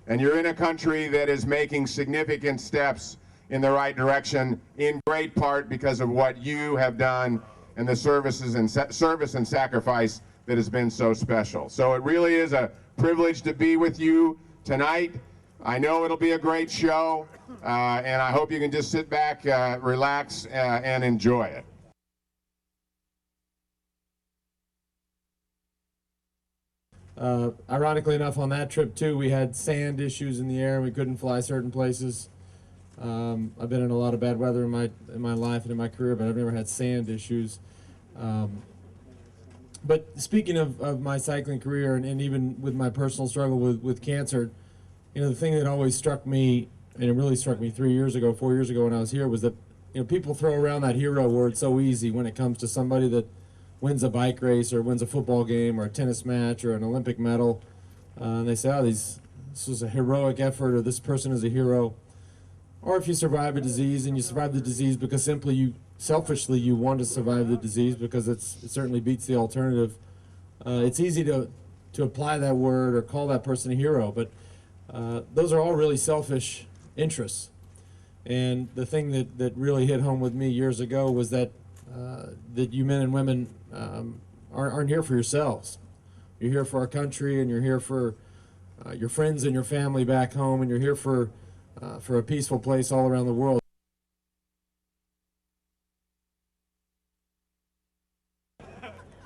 And you're in a country that is making significant steps in the right direction, in great part because of what you have done and the service and sacrifice that has been so special. So it really is a privilege to be with you tonight. I know it'll be a great show, and I hope you can just sit back, relax, and enjoy it. Ironically enough, on that trip too, we had sand issues in the air and we couldn't fly certain places. I've been in a lot of bad weather in my life and in my career, but I've never had sand issues. But speaking of my cycling career and even with my personal struggle with cancer, you know, the thing that always struck me, and it really struck me 4 years ago when I was here, was that, you know, people throw around that hero word so easy when it comes to somebody that wins a bike race or wins a football game or a tennis match or an Olympic medal. And they say, oh, this was a heroic effort, or this person is a hero. Or if you survive a disease, and you survive the disease because selfishly you want to survive the disease because it certainly beats the alternative. It's easy to apply that word or call that person a hero, but those are all really selfish interests. And the thing that really hit home with me years ago was that you men and women aren't here for yourselves. You're here for our country, and you're here for your friends and your family back home, and you're here for a peaceful place all around the world.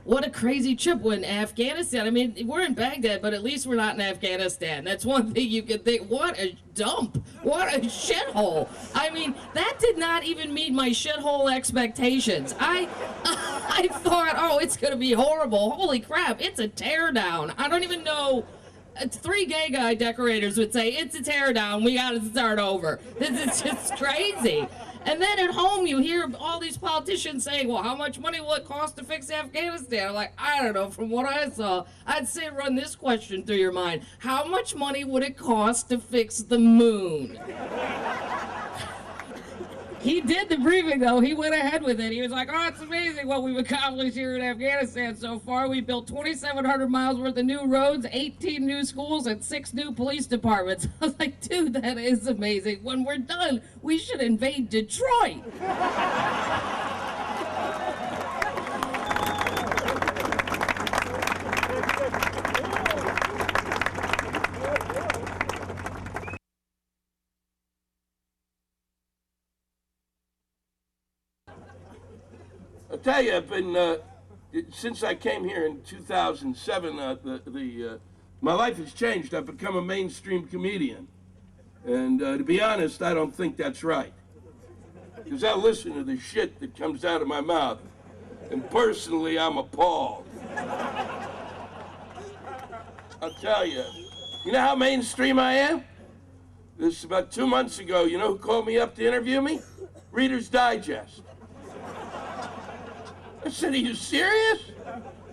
What a crazy trip when Afghanistan. I mean, we're in Baghdad, but at least we're not in Afghanistan. That's one thing you could think. What a dump. What a shithole. I mean, that did not even meet my shithole expectations. I thought, oh, it's going to be horrible. Holy crap, it's a teardown. I don't even know. 3 gay guy decorators would say, it's a teardown. We got to start over. This is just crazy. And then at home, you hear all these politicians saying, well, how much money will it cost to fix Afghanistan? I'm like, I don't know. From what I saw, I'd say run this question through your mind. How much money would it cost to fix the moon? He did the briefing, though. He went ahead with it. He was like, oh, it's amazing what we've accomplished here in Afghanistan so far. We built 2,700 miles worth of new roads, 18 new schools, and 6 new police departments. I was like, dude, that is amazing. When we're done, we should invade Detroit. I'll tell you, I've been, since I came here in 2007, my life has changed. I've become a mainstream comedian. And to be honest, I don't think that's right. Because I listen to the shit that comes out of my mouth. And personally, I'm appalled. I'll tell you. You know how mainstream I am? This is about 2 months ago. You know who called me up to interview me? Reader's Digest. I said, are you serious?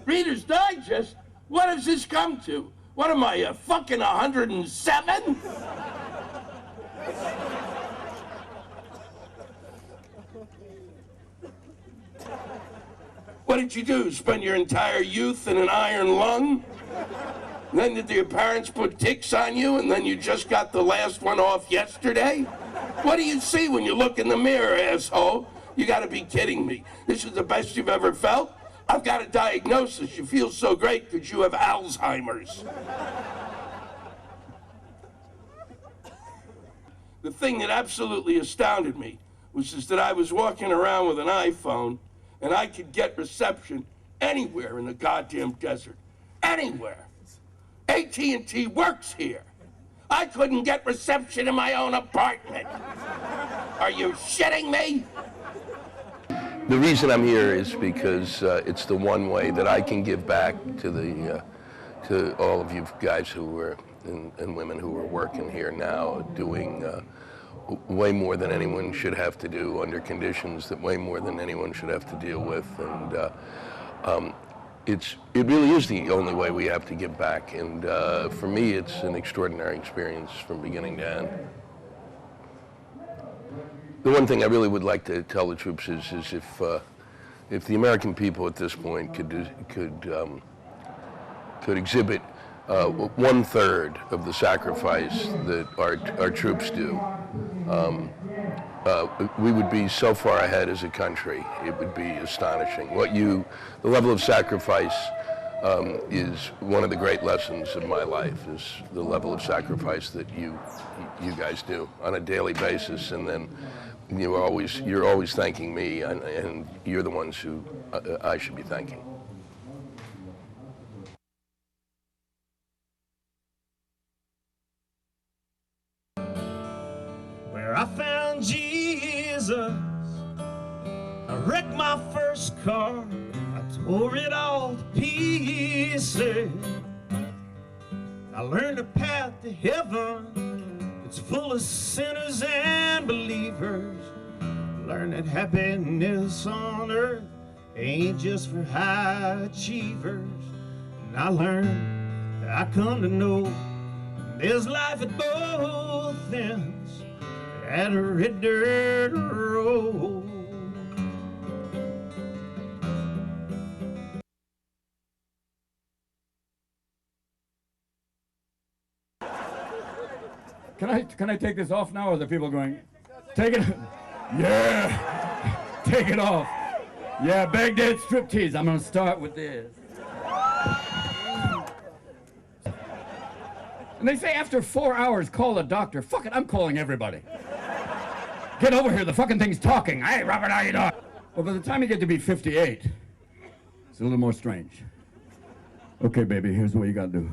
Reader's Digest? What does this come to? What am I, fucking 107? What did you do, spend your entire youth in an iron lung? And then did your parents put ticks on you and then you just got the last one off yesterday? What do you see when you look in the mirror, asshole? You gotta be kidding me. This is the best you've ever felt? I've got a diagnosis. You feel so great because you have Alzheimer's. The thing that absolutely astounded me was that I was walking around with an iPhone and I could get reception anywhere in the goddamn desert. Anywhere. AT&T works here. I couldn't get reception in my own apartment. Are you shitting me? The reason I'm here is because it's the one way that I can give back to to all of you guys who are and women who are working here now, doing way more than anyone should have to do under conditions that way more than anyone should have to deal with, and it really is the only way we have to give back. And for me, it's an extraordinary experience from beginning to end. The one thing I really would like to tell the troops is if the American people at this point could exhibit 1/3 of the sacrifice that our troops do. We would be so far ahead as a country. It would be astonishing. The level of sacrifice is one of the great lessons of my life, is the level of sacrifice that you guys do on a daily basis, and then you're always thanking me, and you're the ones who I should be thanking. Where I found Jesus, I wrecked my first car, I tore it all to pieces. I learned a path to heaven, it's full of sinners and believers. Learn that happiness on earth ain't just for high achievers. And I learned that I come to know there's life at both ends at a red dirt road. Can I take this off now, or are the people going, take it? Yeah, take it off. Yeah, Baghdad striptease. I'm gonna start with this. And they say after 4 hours, call a doctor. Fuck it, I'm calling everybody. Get over here, the fucking thing's talking. Hey, Robert, how you doing? Well, by the time you get to be 58, it's a little more strange. Okay, baby, here's what you gotta do.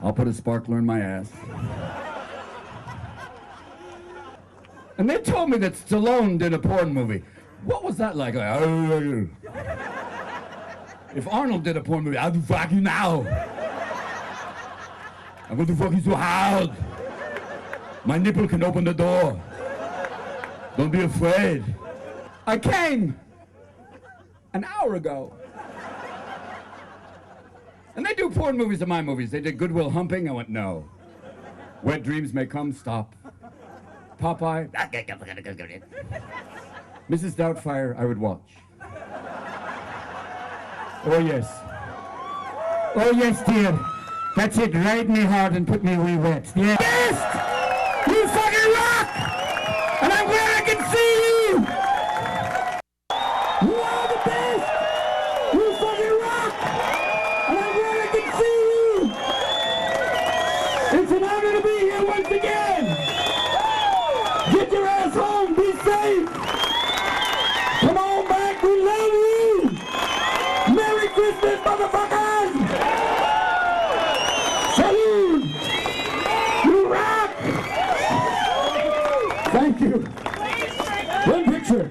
I'll put a sparkler in my ass. And they told me that Stallone did a porn movie. What was that like? If Arnold did a porn movie, I'll do fuck you now. I'm going to fuck you so hard. My nipple can open the door. Don't be afraid. I came an hour ago. And they do porn movies in my movies. They did Good Will Humping. I went, no. Wet Dreams May Come, stop. Popeye. Mrs. Doubtfire, I would watch. Oh, yes. Oh, yes, dear. That's it. Ride me hard and put me wee wet. Yeah. Best! You fucking rock! And I'm glad I can see you! You are the best! You fucking rock! And I'm glad I can see you! It's an honor to be here once again! Get your ass home! Be safe! Come on back! We love you! Merry Christmas, motherfuckers! Salute! You rock! Thank you. One picture.